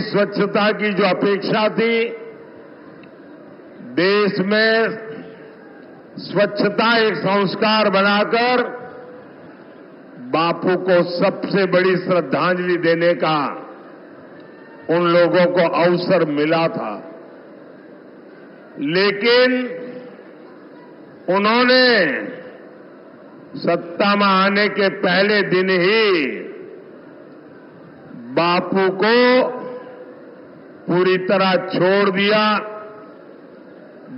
स्वच्छता की जो अपेक्षा थी, देश में स्वच्छता एक संस्कार बनाकर बापू को सबसे बड़ी श्रद्धांजलि देने का उन लोगों को अवसर मिला था। लेकिन उन्होंने सत्ता में आने के पहले दिन ही बापू को पूरी तरह छोड़ दिया,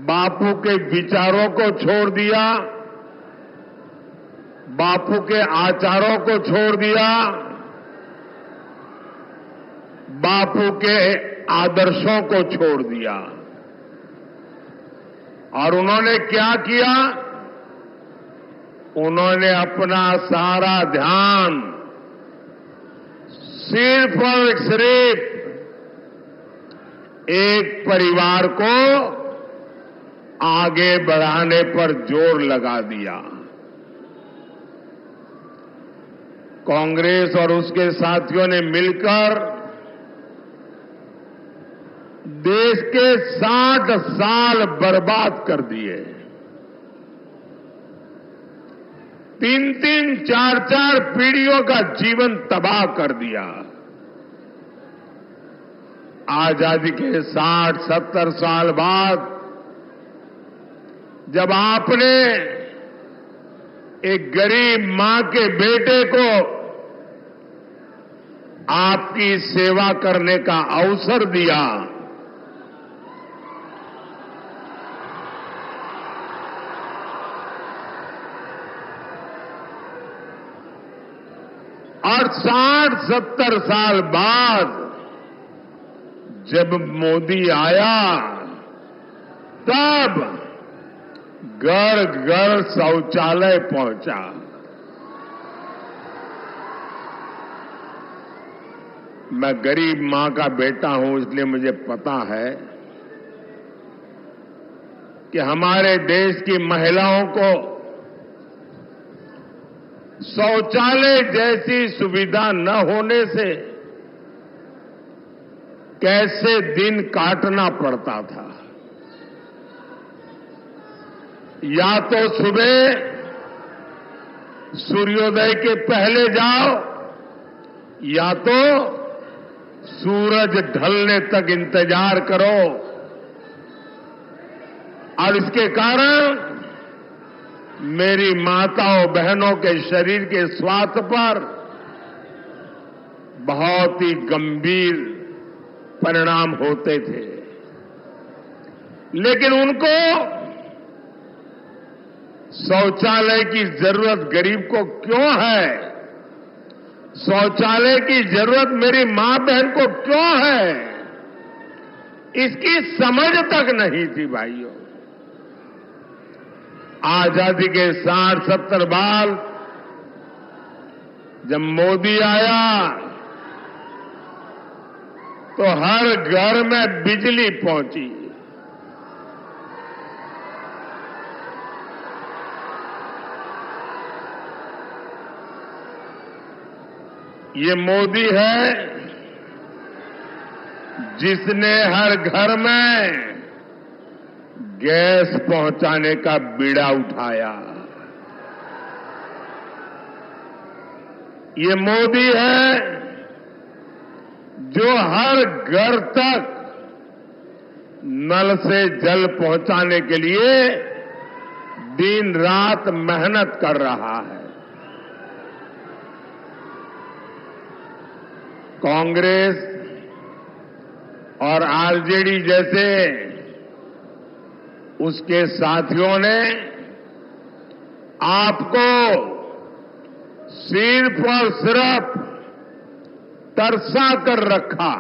बापू के विचारों को छोड़ दिया, बापू के आचारों को छोड़ दिया, बापू के आदर्शों को छोड़ दिया। और उन्होंने क्या किया? उन्होंने अपना सारा ध्यान सिर्फ और सिर्फ एक परिवार को आगे बढ़ाने पर जोर लगा दिया। कांग्रेस और उसके साथियों ने मिलकर देश के 60 साल बर्बाद कर दिए। 3-3, 4-4 पीढ़ियों का जीवन तबाह कर दिया। आजादी के 60-70 साल बाद जब आपने एक गरीब मां के बेटे को आपकी सेवा करने का अवसर दिया, और 60-70 साल बाद जब मोदी आया, तब घर घर शौचालय पहुंचा। मैं गरीब मां का बेटा हूं, इसलिए मुझे पता है कि हमारे देश की महिलाओं को शौचालय जैसी सुविधा न होने से कैसे दिन काटना पड़ता था। या तो सुबह सूर्योदय के पहले जाओ, या तो सूरज ढलने तक इंतजार करो। और इसके कारण मेरी माताओं बहनों के शरीर के स्वास्थ्य पर बहुत ही गंभीर परिणाम होते थे। लेकिन उनको शौचालय की जरूरत गरीब को क्यों है, शौचालय की जरूरत मेरी मां बहन को क्यों है, इसकी समझ तक नहीं थी भाइयों। आजादी के 60-70 बाद जब मोदी आया तो हर घर में बिजली पहुंची। ये मोदी है जिसने हर घर में गैस पहुंचाने का बीड़ा उठाया। ये मोदी है जो हर घर तक नल से जल पहुंचाने के लिए दिन रात मेहनत कर रहा है। कांग्रेस और आरजेडी जैसे उसके साथियों ने आपको सिर्फ और सिर्फ तरसा कर रखा।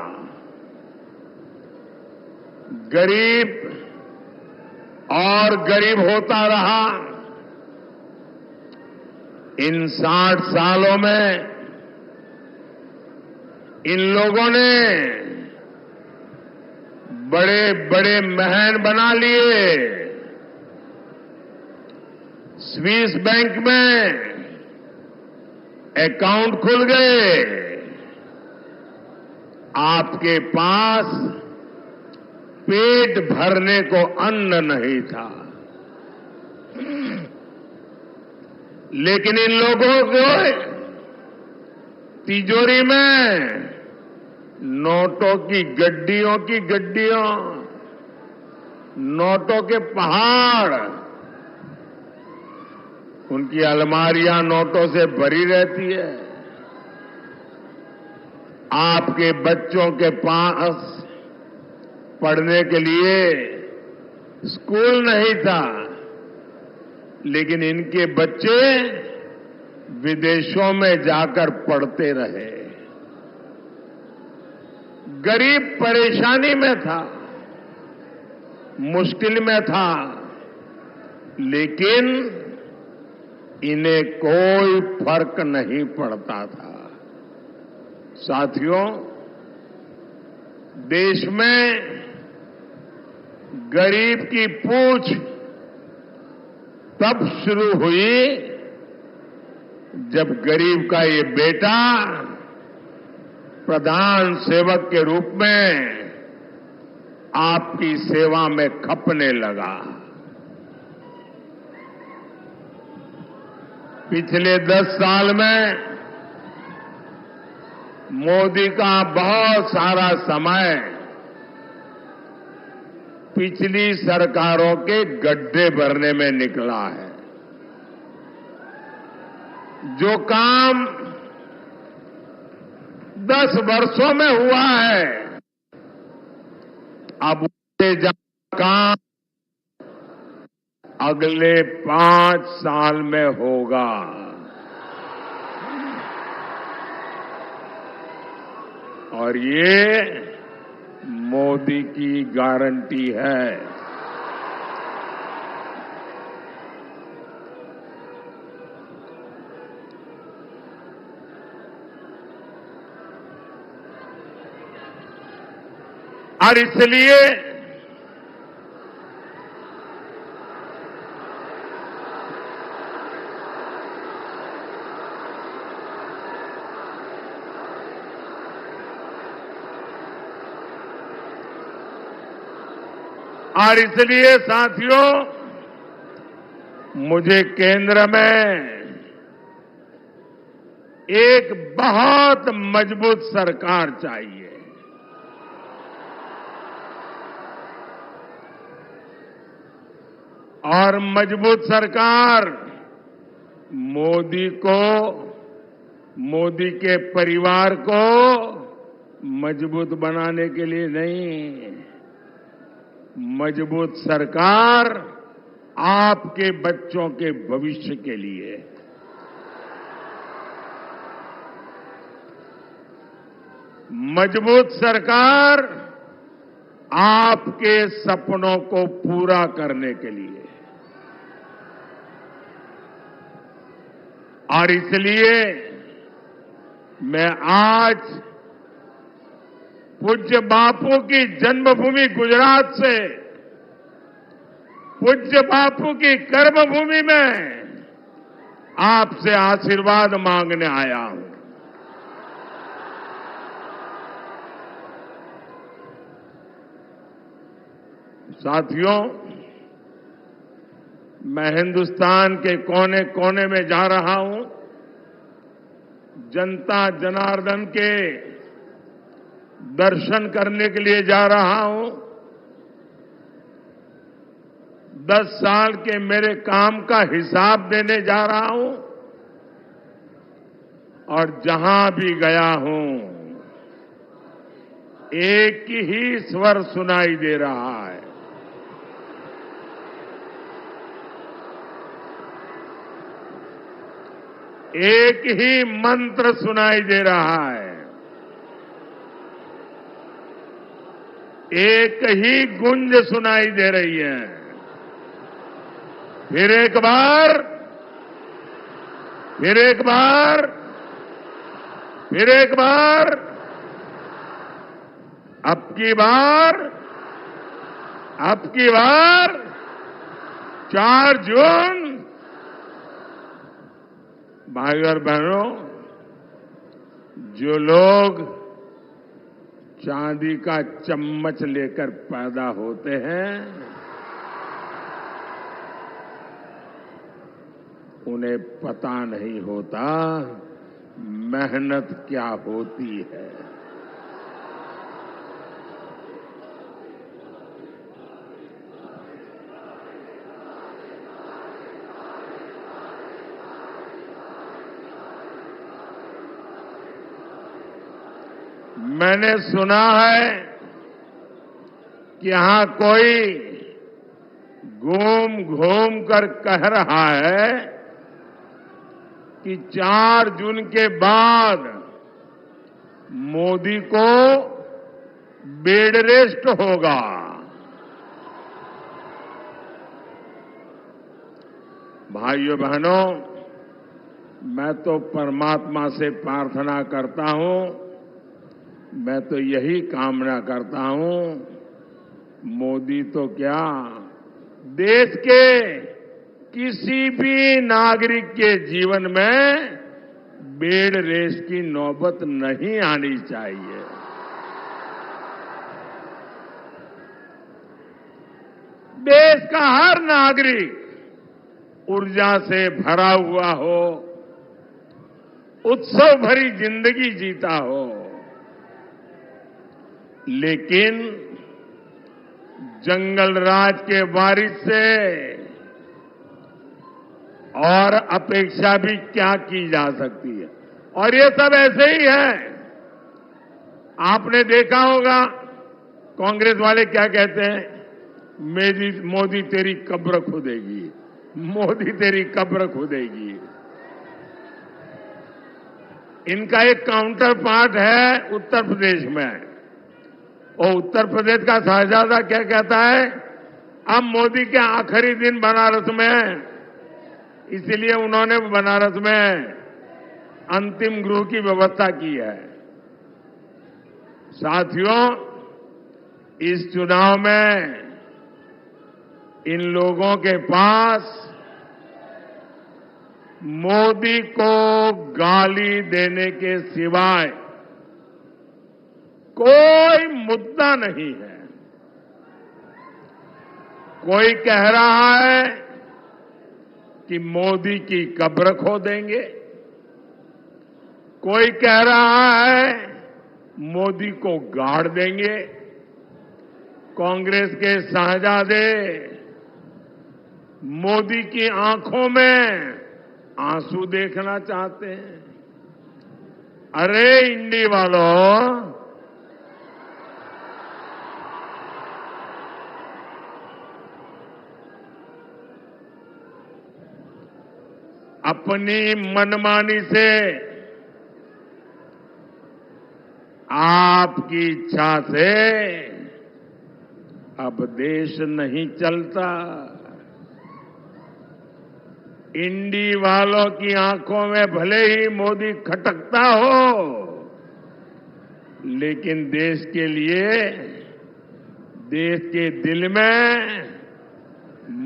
गरीब और गरीब होता रहा। इन 60 सालों में इन लोगों ने बड़े बड़े महल बना लिए। स्विस बैंक में अकाउंट खुल गए, आपके पास पेट भरने को अन्न नहीं था, लेकिन इन लोगों को तिजोरी में नोटों की गड्डियों, नोटों के पहाड़, उनकी अलमारियां नोटों से भरी रहती है। आपके बच्चों के पास पढ़ने के लिए स्कूल नहीं था, लेकिन इनके बच्चे विदेशों में जाकर पढ़ते रहे। गरीब परेशानी में था, मुश्किल में था, लेकिन इन्हें कोई फर्क नहीं पड़ता था। साथियों, देश में गरीब की पूछ तब शुरू हुई जब गरीब का ये बेटा प्रधान सेवक के रूप में आपकी सेवा में खपने लगा। पिछले 10 साल में मोदी का बहुत सारा समय पिछली सरकारों के गड्ढे भरने में निकला है। जो काम 10 वर्षों में हुआ है, अब उससे ज्यादा काम अगले 5 साल में होगा। और ये मोदी की गारंटी है। और इसलिए साथियों, मुझे केंद्र में एक बहुत मजबूत सरकार चाहिए। और मजबूत सरकार मोदी को, मोदी के परिवार को मजबूत बनाने के लिए नहीं, मजबूत सरकार आपके बच्चों के भविष्य के लिए। मजबूत सरकार आपके सपनों को पूरा करने के लिए। और इसलिए मैं आज पूज्य बापू की जन्मभूमि गुजरात से, पूज्य बापू की कर्मभूमि में आपसे आशीर्वाद मांगने आया हूं। साथियों, मैं हिंदुस्तान के कोने कोने में जा रहा हूं। जनता जनार्दन के दर्शन करने के लिए जा रहा हूं। 10 साल के मेरे काम का हिसाब देने जा रहा हूं। और जहां भी गया हूं, एक ही स्वर सुनाई दे रहा है। एक ही मंत्र सुनाई दे रहा है। एक ही गूंज सुनाई दे रही है। फिर एक बार, फिर एक बार, फिर एक बार, अब की बार, अब की बार 4 जून। भाई और बहनों, जो लोग चांदी का चम्मच लेकर पैदा होते हैं, उन्हें पता नहीं होता मेहनत क्या होती है। मैंने सुना है कि यहां कोई घूम घूम कर कह रहा है कि 4 जून के बाद मोदी को बेड रेस्ट होगा। भाइयों बहनों, मैं तो परमात्मा से प्रार्थना करता हूं, मैं तो यही कामना करता हूं, मोदी तो क्या, देश के किसी भी नागरिक के जीवन में बेड रेस की नौबत नहीं आनी चाहिए। देश का हर नागरिक ऊर्जा से भरा हुआ हो, उत्सव भरी जिंदगी जीता हो, लेकिन जंगल राज के वारिस से और अपेक्षा भी क्या की जा सकती है। और ये सब ऐसे ही है। आपने देखा होगा कांग्रेस वाले क्या कहते हैं, मोदी तेरी कब्र खुदेगी, मोदी तेरी कब्र खुदेगी। इनका एक काउंटर पार्ट है उत्तर प्रदेश में। और उत्तर प्रदेश का शहजादा क्या कहता है, अब मोदी के आखिरी दिन बनारस में है, इसलिए उन्होंने बनारस में अंतिम गृह की व्यवस्था की है। साथियों, इस चुनाव में इन लोगों के पास मोदी को गाली देने के सिवाय कोई मुद्दा नहीं है। कोई कह रहा है कि मोदी की कब्र खो देंगे, कोई कह रहा है मोदी को गाड़ देंगे। कांग्रेस के शहजादे मोदी की आंखों में आंसू देखना चाहते हैं। अरे इंडी वालों, अपनी मनमानी से आपकी इच्छा से अब देश नहीं चलता। इंडी वालों की आंखों में भले ही मोदी खटकता हो, लेकिन देश के लिए, देश के दिल में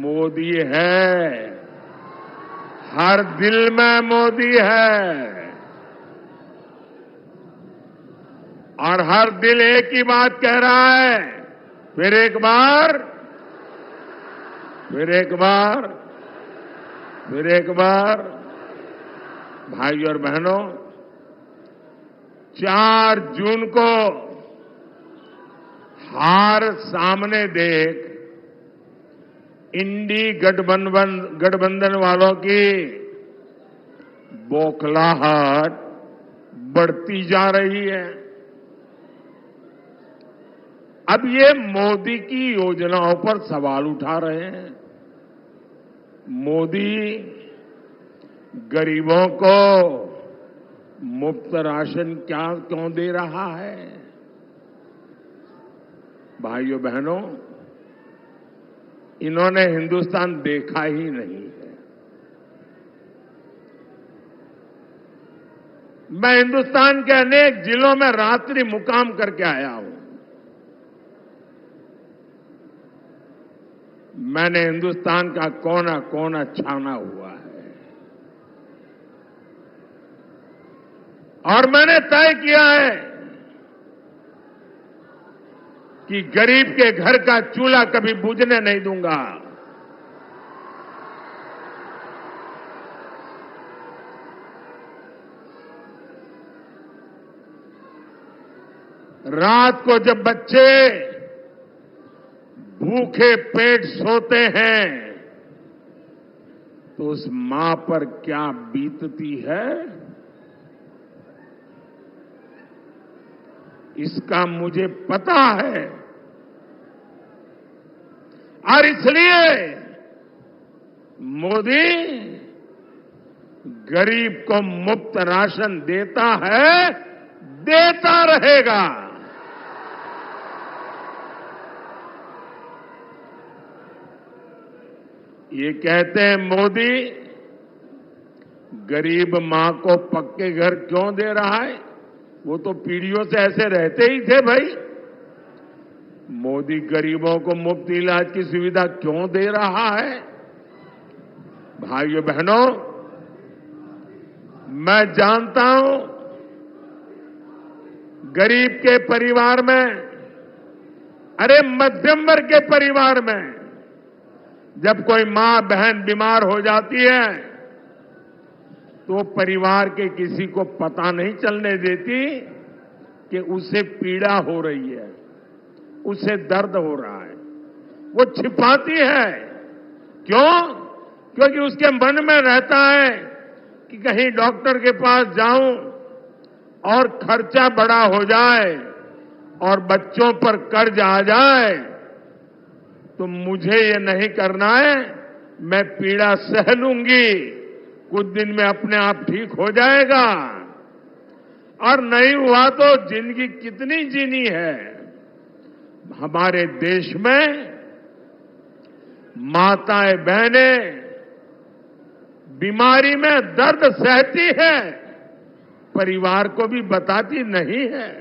मोदी है। हर दिल में मोदी है। और हर दिल एक ही बात कह रहा है, फिर एक बार, फिर एक बार, फिर एक बार। भाइयों और बहनों, 4 जून को हार सामने देख इंडी गठबंधन वालों की बौखलाहट बढ़ती जा रही है। अब ये मोदी की योजनाओं पर सवाल उठा रहे हैं। मोदी गरीबों को मुफ्त राशन क्यों दे रहा है? भाइयों बहनों, इन्होंने हिंदुस्तान देखा ही नहीं है। मैं हिंदुस्तान के अनेक जिलों में रात्रि मुकाम करके आया हूं। मैंने हिंदुस्तान का कोना कोना छाना हुआ है और मैंने तय किया है कि गरीब के घर का चूल्हा कभी बुझने नहीं दूंगा। रात को जब बच्चे भूखे पेट सोते हैं तो उस मां पर क्या बीतती है, इसका मुझे पता है। और इसलिए मोदी गरीब को मुफ्त राशन देता है, देता रहेगा। ये कहते हैं मोदी गरीब मां को पक्के घर क्यों दे रहा है, वो तो पीढ़ियों से ऐसे रहते ही थे भाई। मोदी गरीबों को मुफ्त इलाज की सुविधा क्यों दे रहा है? भाइयों बहनों, मैं जानता हूं गरीब के परिवार में, अरे मध्यम वर्ग के परिवार में जब कोई मां बहन बीमार हो जाती है तो परिवार के किसी को पता नहीं चलने देती कि उसे पीड़ा हो रही है, उसे दर्द हो रहा है। वो छिपाती है। क्यों? क्योंकि उसके मन में रहता है कि कहीं डॉक्टर के पास जाऊं और खर्चा बड़ा हो जाए और बच्चों पर कर्ज आ जाए तो मुझे ये नहीं करना है, मैं पीड़ा सह लूंगी, कुछ दिन में अपने आप ठीक हो जाएगा। और नहीं हुआ तो जिंदगी कितनी जीनी है। हमारे देश में माताएं बहनें बीमारी में दर्द सहती है, परिवार को भी बताती नहीं है।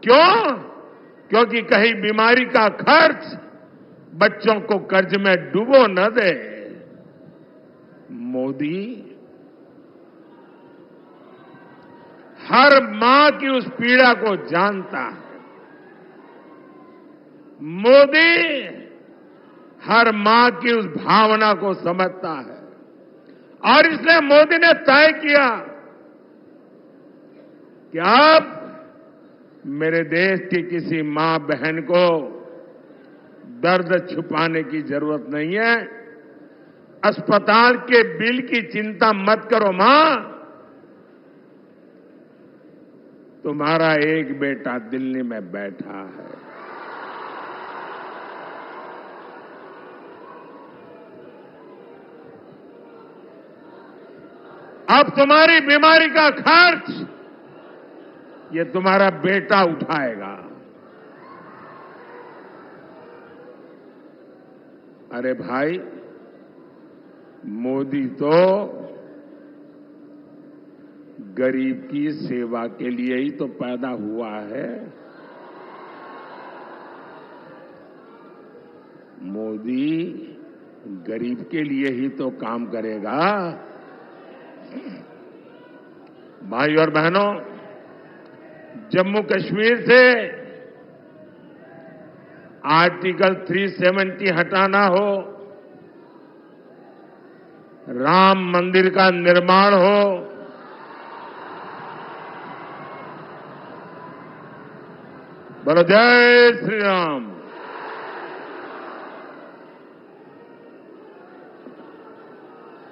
क्यों? क्योंकि कहीं बीमारी का खर्च बच्चों को कर्ज में डुबो न दे। मोदी हर मां की उस पीड़ा को जानता है। मोदी हर मां की उस भावना को समझता है और इसलिए मोदी ने तय किया कि अब मेरे देश की किसी मां बहन को दर्द छुपाने की जरूरत नहीं है। अस्पताल के बिल की चिंता मत करो मां, तुम्हारा एक बेटा दिल्ली में बैठा है। अब तुम्हारी बीमारी का खर्च ये तुम्हारा बेटा उठाएगा। अरे भाई, मोदी तो गरीब की सेवा के लिए ही तो पैदा हुआ है। मोदी गरीब के लिए ही तो काम करेगा। भाई और बहनों, जम्मू कश्मीर से आर्टिकल 370 हटाना हो, राम मंदिर का निर्माण हो, बोलो जय श्री राम।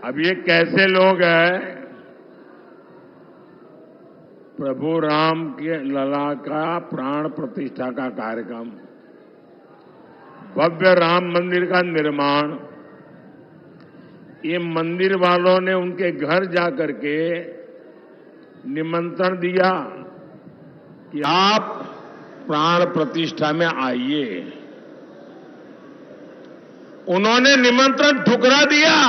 अब ये कैसे लोग हैं? प्रभु राम के लला का प्राण प्रतिष्ठा का कार्यक्रम, भव्य राम मंदिर का निर्माण, ये मंदिर वालों ने उनके घर जाकर के निमंत्रण दिया कि आप प्राण प्रतिष्ठा में आइए। उन्होंने निमंत्रण ठुकरा दिया।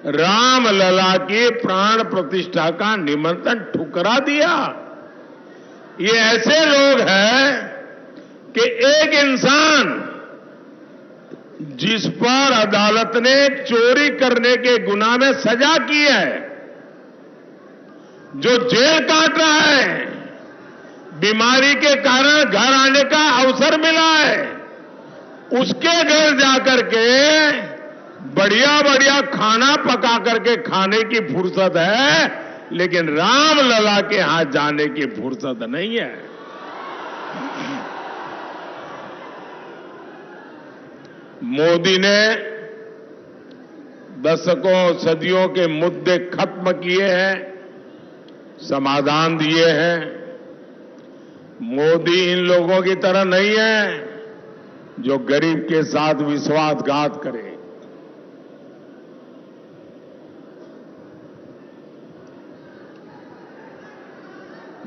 राम लला की प्राण प्रतिष्ठा का निमंत्रण ठुकरा दिया। ये ऐसे लोग हैं कि एक इंसान जिस पर अदालत ने चोरी करने के गुनाह में सजा की है, जो जेल काट रहा है, बीमारी के कारण घर आने का अवसर मिला है, उसके घर जाकर के बढ़िया बढ़िया खाना पका करके खाने की फुर्सत है, लेकिन राम लला के हाथ जाने की फुर्सत नहीं है। मोदी ने दशकों सदियों के मुद्दे खत्म किए हैं, समाधान दिए हैं। मोदी इन लोगों की तरह नहीं है जो गरीब के साथ विश्वासघात करे।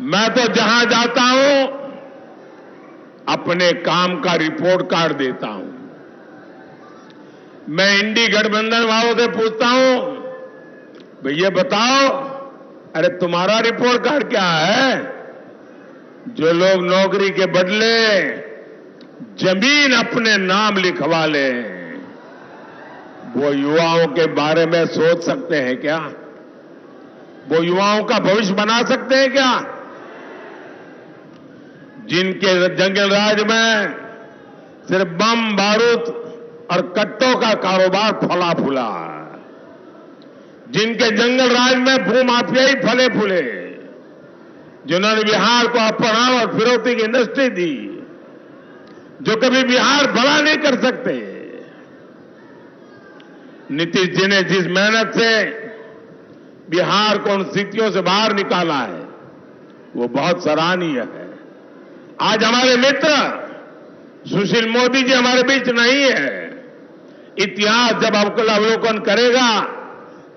मैं तो जहां जाता हूं अपने काम का रिपोर्ट कार्ड देता हूं। मैं इंडी गठबंधन वालों से पूछता हूं, भैया बताओ, अरे तुम्हारा रिपोर्ट कार्ड क्या है? जो लोग नौकरी के बदले जमीन अपने नाम लिखवा ले, वो युवाओं के बारे में सोच सकते हैं क्या? वो युवाओं का भविष्य बना सकते हैं क्या? जिनके जंगल राज में सिर्फ बम बारूद और कट्टों का कारोबार फला फूला, जिनके जंगल राज में भूमाफियाई फले फूले, जिन्होंने बिहार को अपहरण और फिरौती की इंडस्ट्री दी, जो कभी बिहार भला नहीं कर सकते। नीतीश जी ने जिस मेहनत से बिहार को उन स्थितियों से बाहर निकाला है, वो बहुत सराहनीय है। आज हमारे मित्र सुशील मोदी जी हमारे बीच नहीं है। इतिहास जब अवलोकन करेगा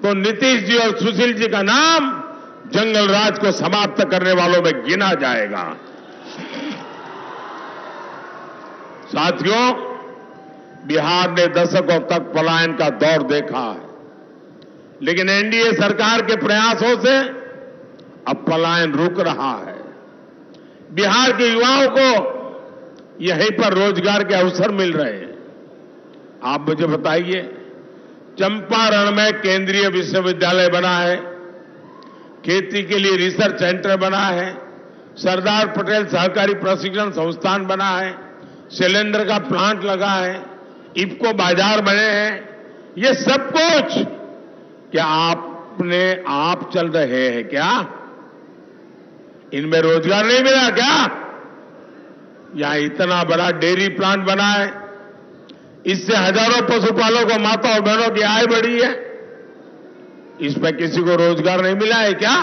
तो नीतीश जी और सुशील जी का नाम जंगल राज को समाप्त करने वालों में गिना जाएगा। साथियों, बिहार ने दशकों तक पलायन का दौर देखा है, लेकिन एनडीए सरकार के प्रयासों से अब पलायन रुक रहा है। बिहार के युवाओं को यहीं पर रोजगार के अवसर मिल रहे हैं। आप मुझे बताइए, चंपारण में केंद्रीय विश्वविद्यालय बना है, खेती के लिए रिसर्च सेंटर बना है, सरदार पटेल सहकारी प्रशिक्षण संस्थान बना है, सिलेंडर का प्लांट लगा है, इफ्को बाजार बने हैं। ये सब कुछ क्या आपने आप चल रहे हैं क्या? इनमें रोजगार नहीं मिला क्या? यहां इतना बड़ा डेयरी प्लांट बना है, इससे हजारों पशुपालकों, माता और बहनों की आय बढ़ी है। इस पर किसी को रोजगार नहीं मिला है क्या?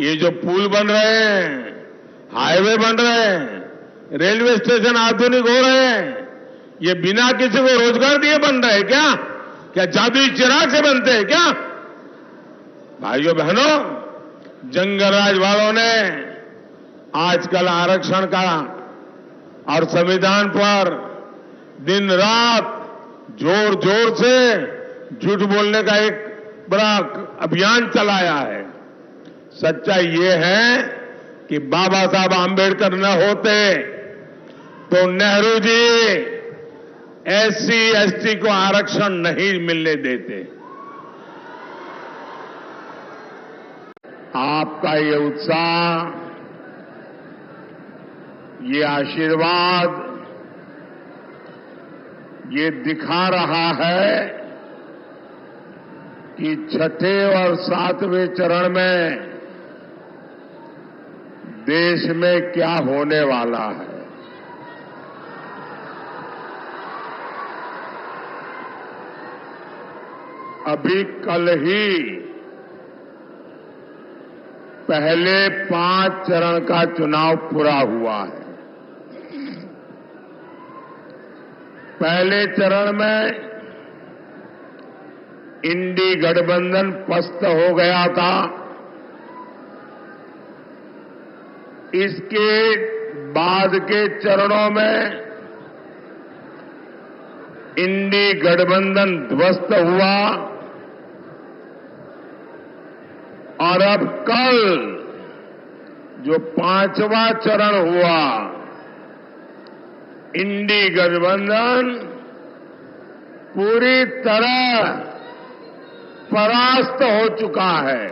ये जो पुल बन रहे हैं, हाईवे बन रहे हैं, रेलवे स्टेशन आधुनिक हो रहे हैं, ये बिना किसी को रोजगार दिए बन रहे हैं क्या? क्या जादुई चिराग से बनते हैं क्या? भाइयों बहनों, जंगलराज वालों ने आजकल आरक्षण का और संविधान पर दिन रात जोर जोर से झूठ बोलने का एक बड़ा अभियान चलाया है। सच्चाई ये है कि बाबा साहब आंबेडकर न होते तो नेहरू जी एससी एसटी को आरक्षण नहीं मिलने देते। आपका ये उत्साह, ये आशीर्वाद, ये दिखा रहा है कि छठे और सातवें चरण में देश में क्या होने वाला है। अभी कल ही पहले 5 चरण का चुनाव पूरा हुआ है। पहले चरण में इंडी गठबंधन पस्त हो गया था। इसके बाद के चरणों में इंडी गठबंधन ध्वस्त हुआ और अब कल जो 5वां चरण हुआ, इंडी गठबंधन पूरी तरह परास्त हो चुका है।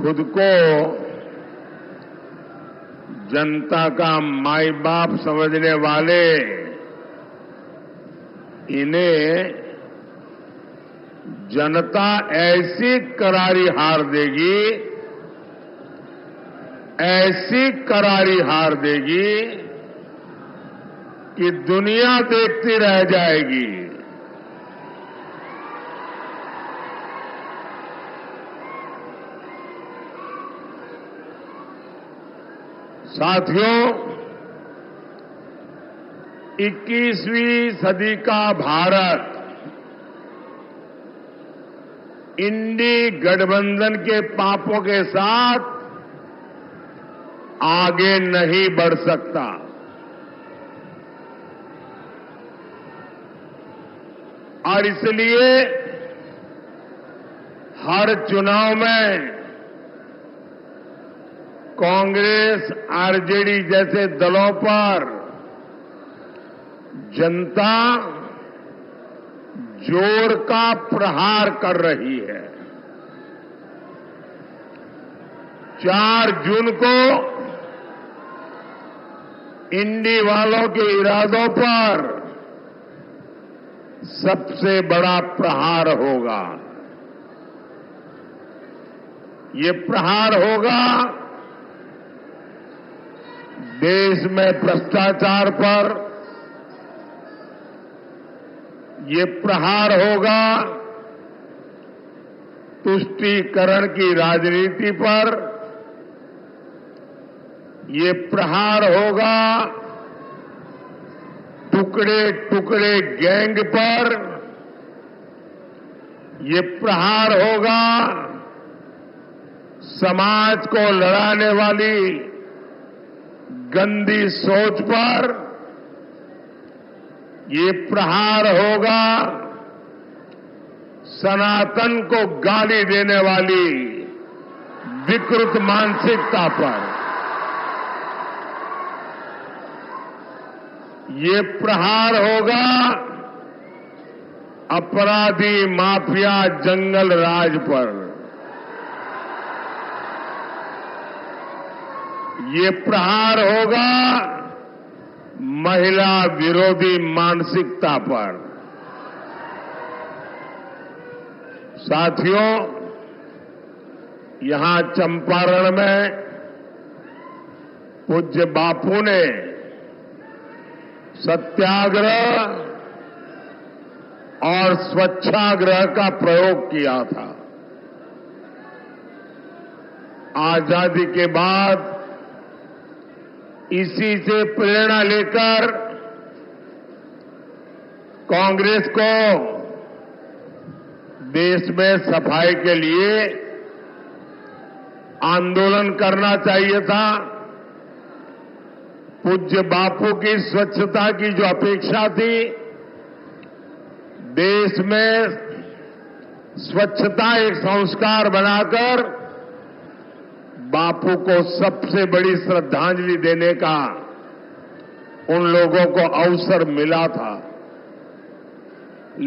खुद को जनता का माई बाप समझने वाले इन्हें जनता ऐसी करारी हार देगी, ऐसी करारी हार देगी कि दुनिया देखती रह जाएगी। साथियों, 21वीं सदी का भारत इंडी गठबंधन के पापों के साथ आगे नहीं बढ़ सकता। और इसलिए हर चुनाव में कांग्रेस, आरजेडी जैसे दलों पर जनता जोर का प्रहार कर रही है। 4 जून को इंडी वालों के इरादों पर सबसे बड़ा प्रहार होगा। ये प्रहार होगा देश में भ्रष्टाचार पर, ये प्रहार होगा तुष्टीकरण की राजनीति पर, ये प्रहार होगा टुकड़े टुकड़े गैंग पर, ये प्रहार होगा समाज को लड़ाने वाली गंदी सोच पर, ये प्रहार होगा सनातन को गाली देने वाली विकृत मानसिकता पर, ये प्रहार होगा अपराधी माफिया जंगल राज पर, ये प्रहार होगा महिला विरोधी मानसिकता पर। साथियों, यहां चंपारण में पूज्य बापू ने सत्याग्रह और स्वच्छाग्रह का प्रयोग किया था। आजादी के बाद इसी से प्रेरणा लेकर कांग्रेस को देश में सफाई के लिए आंदोलन करना चाहिए था। पूज्य बापू की स्वच्छता की जो अपेक्षा थी, देश में स्वच्छता एक संस्कार बनाकर बापू को सबसे बड़ी श्रद्धांजलि देने का उन लोगों को अवसर मिला था।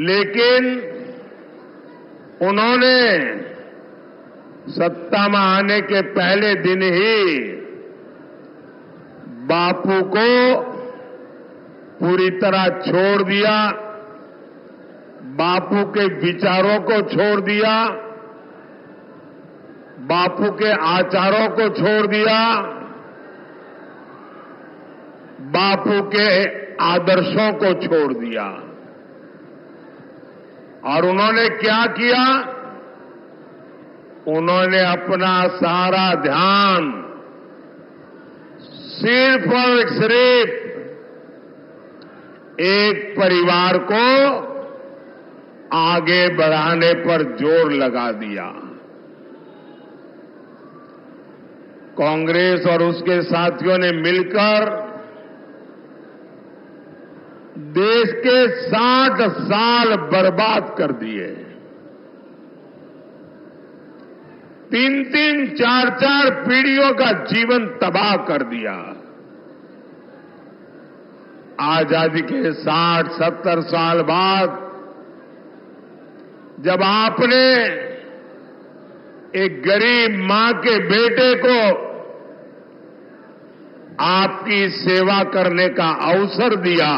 लेकिन उन्होंने सत्ता में आने के पहले दिन ही बापू को पूरी तरह छोड़ दिया, बापू के विचारों को छोड़ दिया, बापू के आचारों को छोड़ दिया, बापू के आदर्शों को छोड़ दिया। और उन्होंने क्या किया? उन्होंने अपना सारा ध्यान सिर्फ और सिर्फ एक परिवार को आगे बढ़ाने पर जोर लगा दिया। कांग्रेस और उसके साथियों ने मिलकर देश के 60 साल बर्बाद कर दिए। 3-3, 4-4 पीढ़ियों का जीवन तबाह कर दिया। आजादी के 60-70 साल बाद जब आपने एक गरीब मां के बेटे को आपकी सेवा करने का अवसर दिया।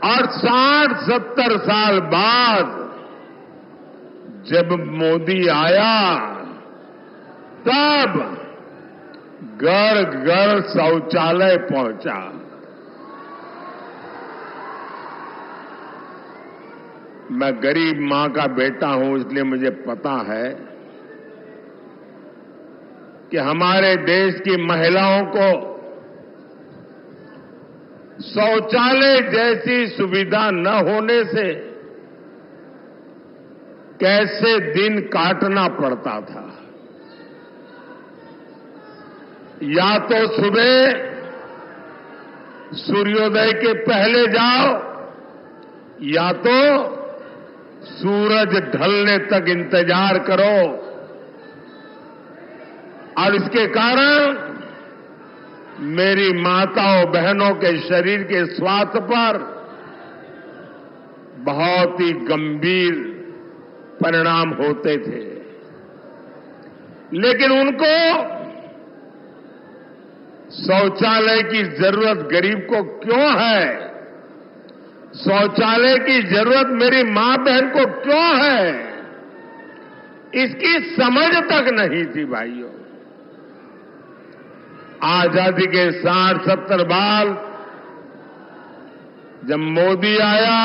और 60-70 साल बाद जब मोदी आया तब घर घर शौचालय पहुंचा। मैं गरीब मां का बेटा हूं, इसलिए मुझे पता है कि हमारे देश की महिलाओं को शौचालय जैसी सुविधा न होने से कैसे दिन काटना पड़ता था। या तो सुबह सूर्योदय के पहले जाओ या तो सूरज ढलने तक इंतजार करो, और इसके कारण मेरी माताओं बहनों के शरीर के स्वास्थ्य पर बहुत ही गंभीर परिणाम होते थे। लेकिन उनको शौचालय की जरूरत गरीब को क्यों है, शौचालय की जरूरत मेरी मां बहन को क्यों है, इसकी समझ तक नहीं थी भाइयों। आजादी के 60-70 बाद जब मोदी आया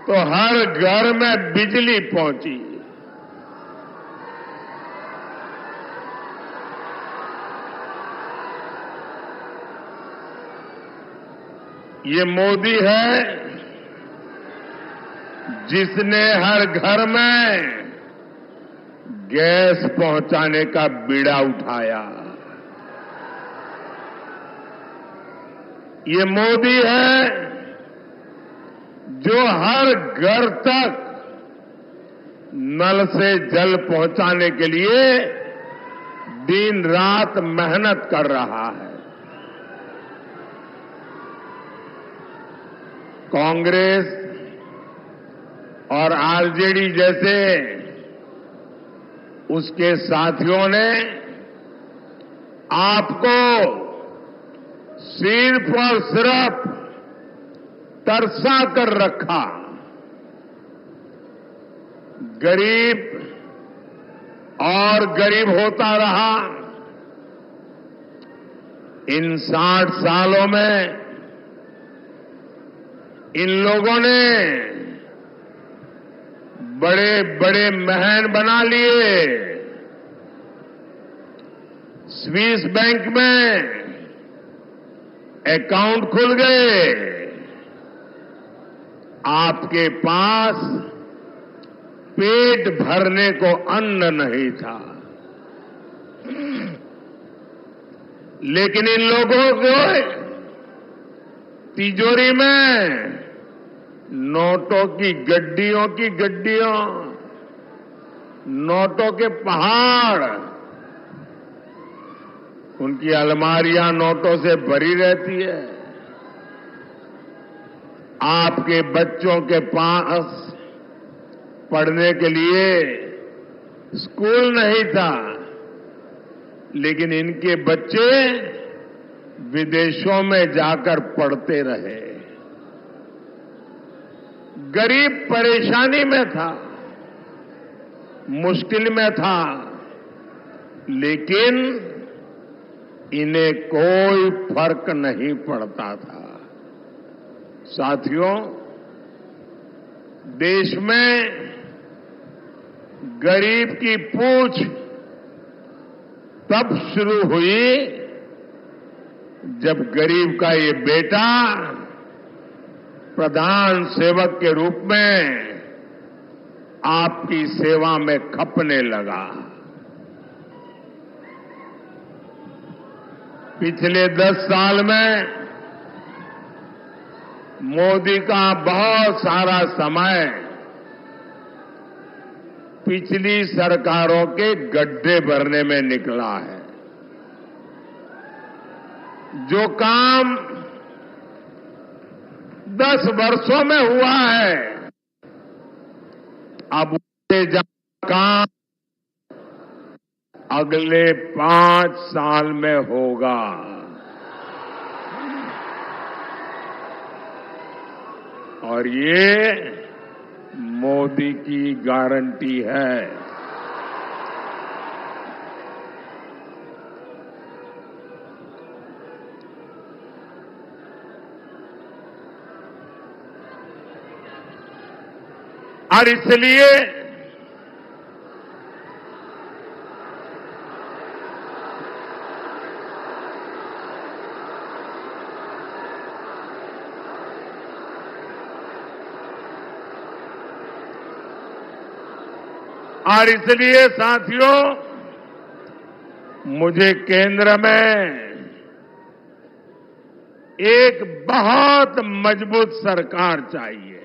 तो हर घर में बिजली पहुंची। ये मोदी है जिसने हर घर में गैस पहुंचाने का बीड़ा उठाया। ये मोदी है जो हर घर तक नल से जल पहुंचाने के लिए दिन रात मेहनत कर रहा है। कांग्रेस और आरजेडी जैसे उसके साथियों ने आपको सिर्फ और सिर्फ तरसा कर रखा। गरीब और गरीब होता रहा। इन 60 सालों में इन लोगों ने बड़े बड़े महल बना लिए। स्विस बैंक में अकाउंट खुल गए। आपके पास पेट भरने को अन्न नहीं था। लेकिन इन लोगों को तिजोरी में नोटों की गड्डियों, नोटों के पहाड़, उनकी अलमारियां नोटों से भरी रहती है। आपके बच्चों के पास पढ़ने के लिए स्कूल नहीं था, लेकिन इनके बच्चे विदेशों में जाकर पढ़ते रहे। गरीब परेशानी में था, मुश्किल में था, लेकिन इन्हें कोई फर्क नहीं पड़ता था। साथियों, देश में गरीब की पूछ तब शुरू हुई जब गरीब का ये बेटा प्रधान सेवक के रूप में आपकी सेवा में खपने लगा। पिछले 10 साल में मोदी का बहुत सारा समय पिछली सरकारों के गड्ढे भरने में निकला है। जो काम 10 वर्षों में हुआ है, अब उससे ज्यादा काम अगले 5 साल में होगा। और ये मोदी की गारंटी है। और इसलिए साथियों, मुझे केंद्र में एक बहुत मजबूत सरकार चाहिए।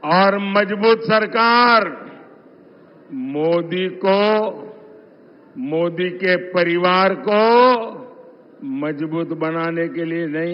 और मजबूत सरकार मोदी को, मोदी के परिवार को मजबूत बनाने के लिए नहीं,